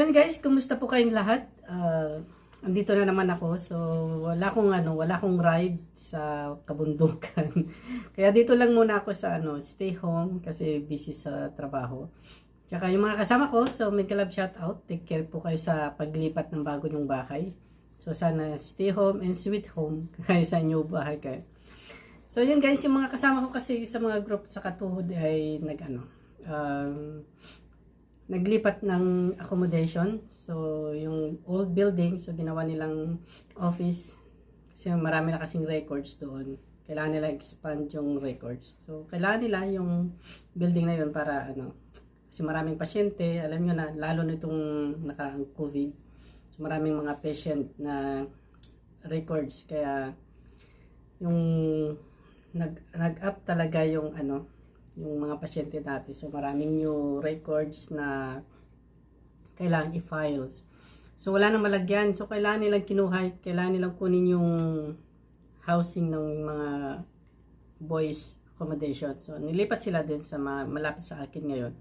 yun guys, kumusta po kayong lahat? Andito na naman ako. So wala akong ride sa kabundukan. Kaya dito lang muna ako sa stay home kasi busy sa trabaho. Tsaka yung mga kasama ko, so may club shout out. Take care po kayo sa paglipat ng bago nyong bahay. So sana stay home and sweet home kayo sa inyong bahay kayo. So yun guys, yung mga kasama ko kasi sa mga group sa Katuhod ay naglipat ng accommodation. So, yung old building, so ginawa nilang office. Kasi marami na kasing records doon. Kailangan nila expand yung records. So, kailangan nila yung building na yun para kasi maraming pasyente, alam nyo na, lalo nitong nakaraang COVID. So, maraming mga patient na records. Kaya, yung nag-up talaga yung yung mga pasyente natin. So, maraming new records na kailangan i-files. So, wala nang malagyan. So, kailangan nilang kailangan nilang kunin yung housing ng mga boys accommodation. So, nilipat sila din sa malapit sa akin ngayon.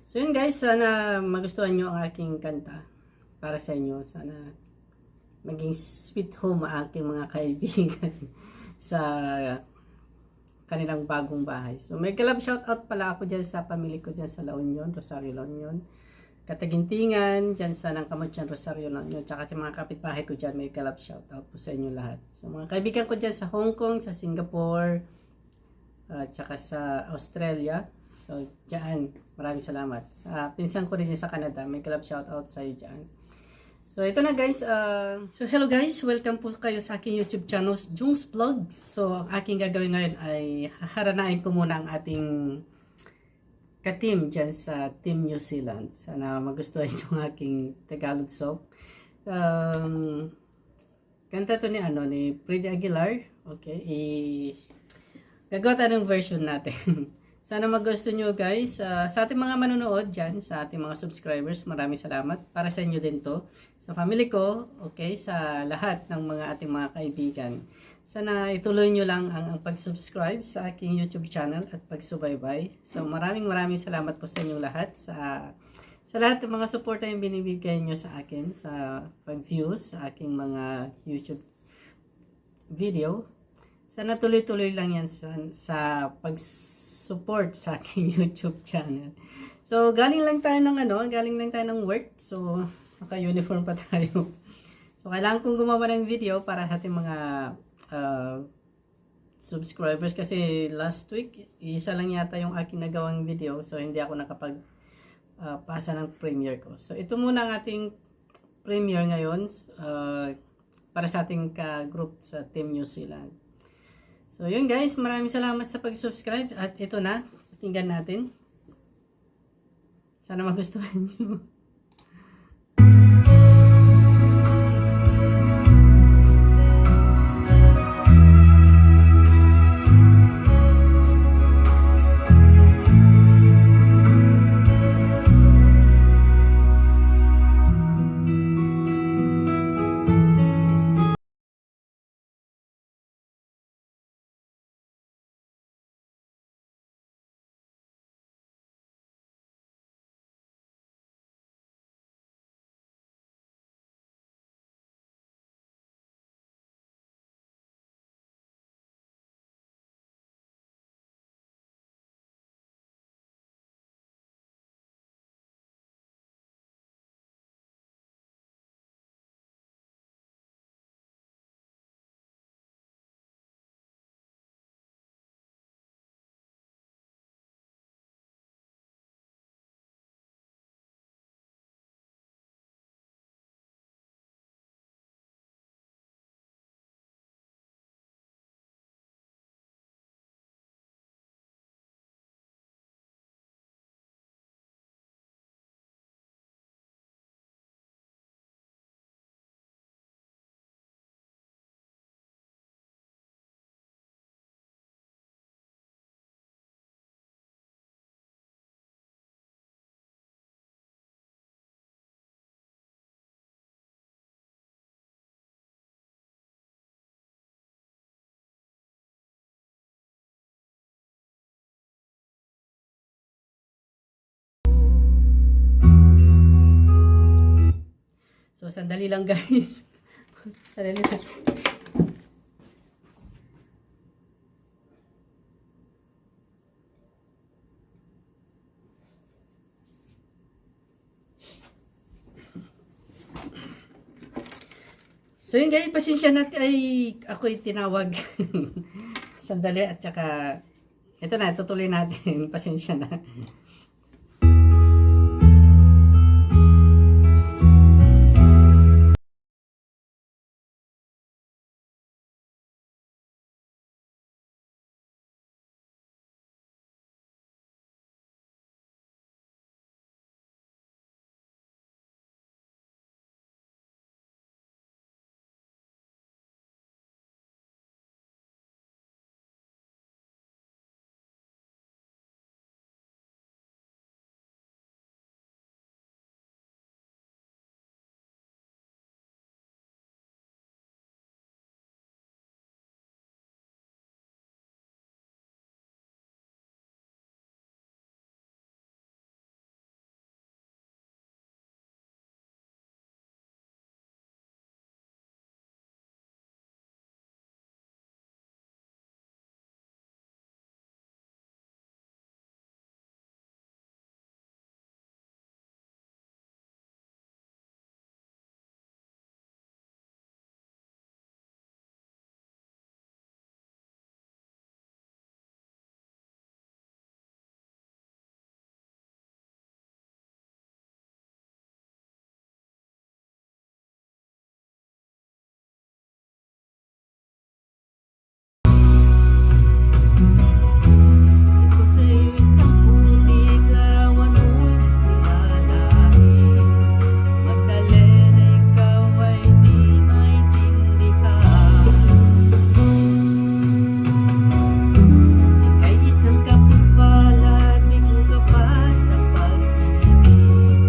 So, yun guys, sana magustuhan nyo ang aking kanta para sa inyo. Sana maging sweet home ang aking mga kaibigan sa kanilang bagong bahay. So may kalab shout out pala ako dyan sa pamilya ko dyan sa La Union, Rosario La Union. Katagintingan, dyan sa Nangkamotyan, Rosario La Union. Tsaka sa mga kapitbahay ko dyan, may kalab shout out po sa inyo lahat. So mga kaibigan ko dyan sa Hong Kong, sa Singapore, tsaka sa Australia. So dyan, maraming salamat. Sa pinsan ko rin sa Canada, may kalab shout out sa iyo dyan. So, ito na guys. So, hello guys. Welcome po kayo sa aking YouTube channel, Jung's Vlog. So, ang aking gagawin ngayon ay haharanain ko muna ang ating ka-team dyan sa Team New Zealand. Sana magustuhan yung aking Tagalog song. Kanta to ni Freddy Aguilar. Okay. Gagawa tayo ng version natin. Sana magusto nyo guys. Sa ating mga manonood dyan, sa ating mga subscribers, maraming salamat. Para sa inyo din to. Sa family ko, okay, sa lahat ng ating mga kaibigan. Sana ituloy nyo lang ang pag-subscribe sa aking YouTube channel at pagsubaybay. So maraming salamat po sa inyo lahat. Sa lahat ng mga suporta yung binibigay nyo sa akin, sa pag-views sa aking mga YouTube video. Sana tuloy-tuloy lang yan sa pag-support sa aking YouTube channel. So, galing lang tayo ng work. So, naka-uniform pa tayo. So, kailangan kong gumawa ng video para sa ating mga subscribers kasi last week, isa lang yata yung aking nagawang video. So, hindi ako pasa ng premiere ko. So, ito muna ang ating premiere ngayon para sa ating group sa Team New Zealand. So, yun guys, maraming salamat sa pag-subscribe at ito na, tingnan natin. Sana magustuhan nyo. sandali lang guys. Sandali lang. So yun guys, pasensya natin ay ako'y tinawag. Sandali at saka ito na, tutuloy natin. Pasensya na. Ito sa'yo isang putik, larawan mo'y nilalahi. Magdalena, ikaw ay di maintindihan. Ika'y isang kapus-palad, bigo ka pa sa pag-ibig.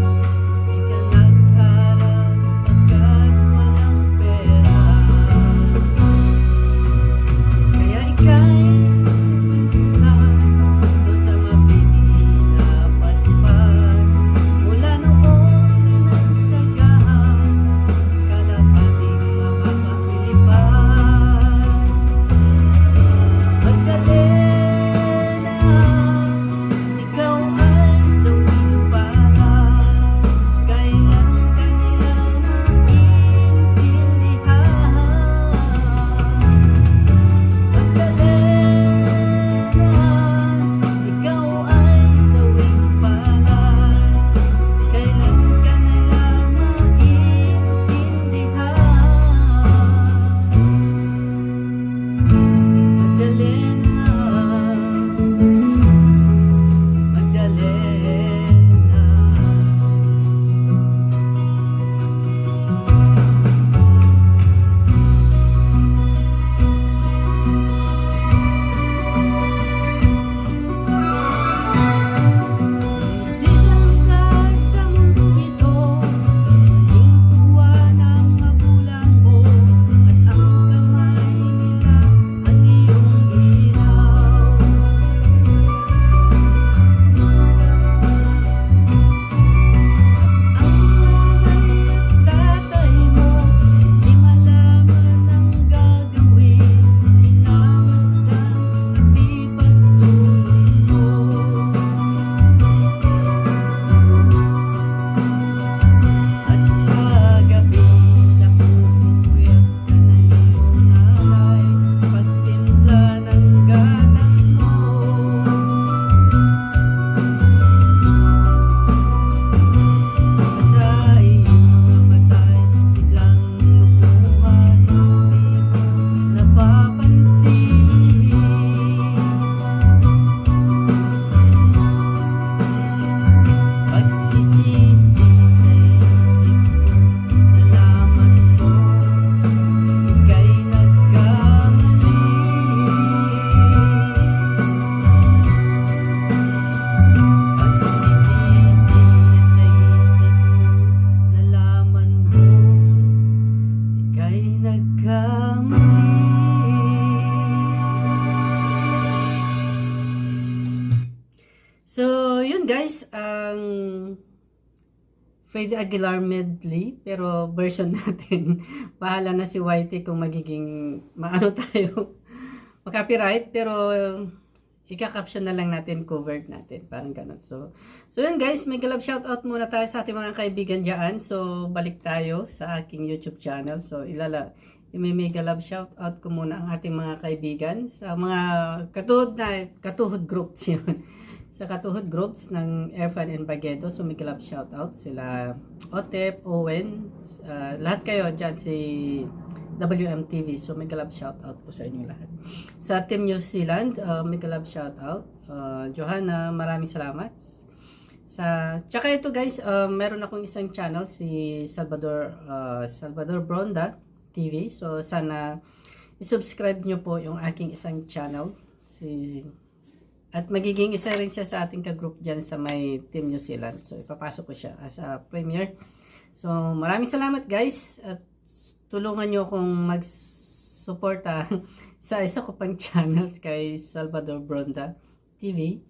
Di ka nag-aral pagkat walang pera. Kaya ika'y doon sa mabitin na patpat. Mula noong minansagahan, kalapating mababa ang lipat. Magdalena, ikaw ay sawing palad. Kailan ka nila maintindihan? Magdalena, ikaw ay sawing palad. Kailan ka nila maintindihan? Magdalena, silang ka sa mundong ito, maging tuwa ng magulang mo, at ang kamay nila ang iyong ilaw. Ang nanay at tatay mo, di malaman ang gagawin, minamasdan at di pagtulong mo. At sa gabi, napupuyat ka ng iyong nanay, pagtimpla ng gatas mo. Sa iyong mamatay, biglang lumuha, di mo napapansin. Pagsisisi sa isip mo, nalaman mo, ika'y nagkamali. Pagsisisi sa isip mo, nalaman mo, ika'y nagkamali. So, yun guys, ang Freddy Aguilar medley, pero version natin. Bahala na si Whitey kung magiging maano tayo. Copyright, pero ika-caption na lang natin, covered natin, parang ganun. So yun guys, may galab shoutout muna tayo sa ating mga kaibigan dyan. So balik tayo sa aking YouTube channel. So may galab shoutout ko muna ang ating mga kaibigan sa mga katuhod groups yun. Sa katuhod groups ng Erfan and Baguedo. So may galab shoutout sila Otep, Owen, lahat kayo dyan, si WMTV. So may galab shoutout po sa inyo lahat. Sa Team New Zealand, may galab shoutout. Johanna, maraming salamat. Tsaka ito guys, meron akong isang channel, si Salvador Bronda TV. So sana i-subscribe nyo po yung aking isang channel. At magiging isa rin siya sa ating ka-group dyan sa may Team New Zealand. So ipapasok ko siya as a premier. So maraming salamat guys. At tulungan nyo akong mag-suporta sa isa ko pang channels kay Salvador Bronda TV.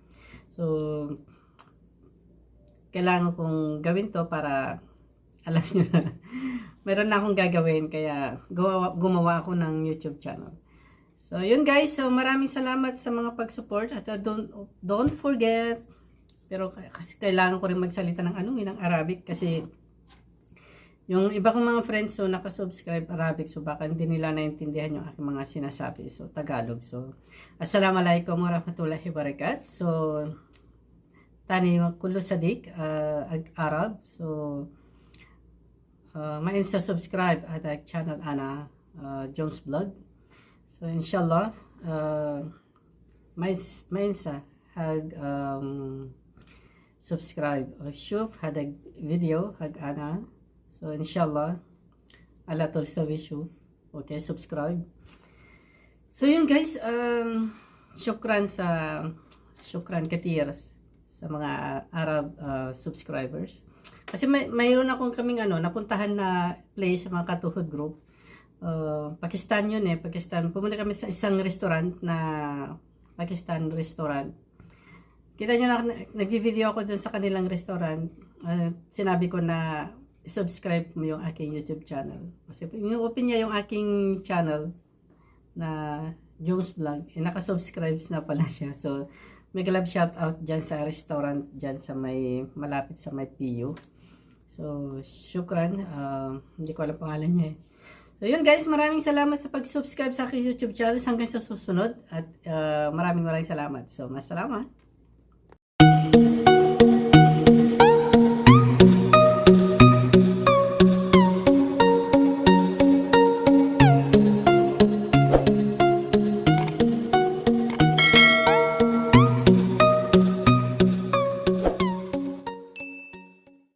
So, kailangan kong gawin to para alam nyo na meron na akong gagawin, kaya gumawa ako ng YouTube channel. So, yun guys. So, maraming salamat sa mga pag-support at don't forget, pero kasi kailangan ko rin magsalita ng ng Arabic kasi yung iba kong mga friends so nakasubscribe Arabic, so baka hindi nila naintindihan yung aking mga sinasabi. So Tagalog. So assalamualaikum warahmatullahi wabarakatuh. So tani kullu sadik Arab. So mainsa subscribe at channel ana Jones Vlog. So inshallah mainsa hag subscribe o shuf hada video hag ana. So inshallah ala tol sa wishu. Okay, subscribe. So yun guys, syukran katir sa mga Arab subscribers. Kasi mayroon akong kaming napuntahan na place sa mga katuhod group. Pakistan yun Pakistan. Pumunta kami sa isang restaurant na Pakistan restaurant. Kita nyo na nag-video ako dun sa kanilang restaurant. Sinabi ko na subscribe mo yung aking YouTube channel. Kasi in-open niya yung aking channel na Jones Vlog. Naka-subscribe na pala siya. So, may galab shoutout dyan sa restaurant dyan sa malapit sa may PU. So, syukran. Hindi ko alam pangalan niya So, yun guys. Maraming salamat sa pag-subscribe sa aking YouTube channel hanggang sa susunod. At maraming salamat. So, masalamat.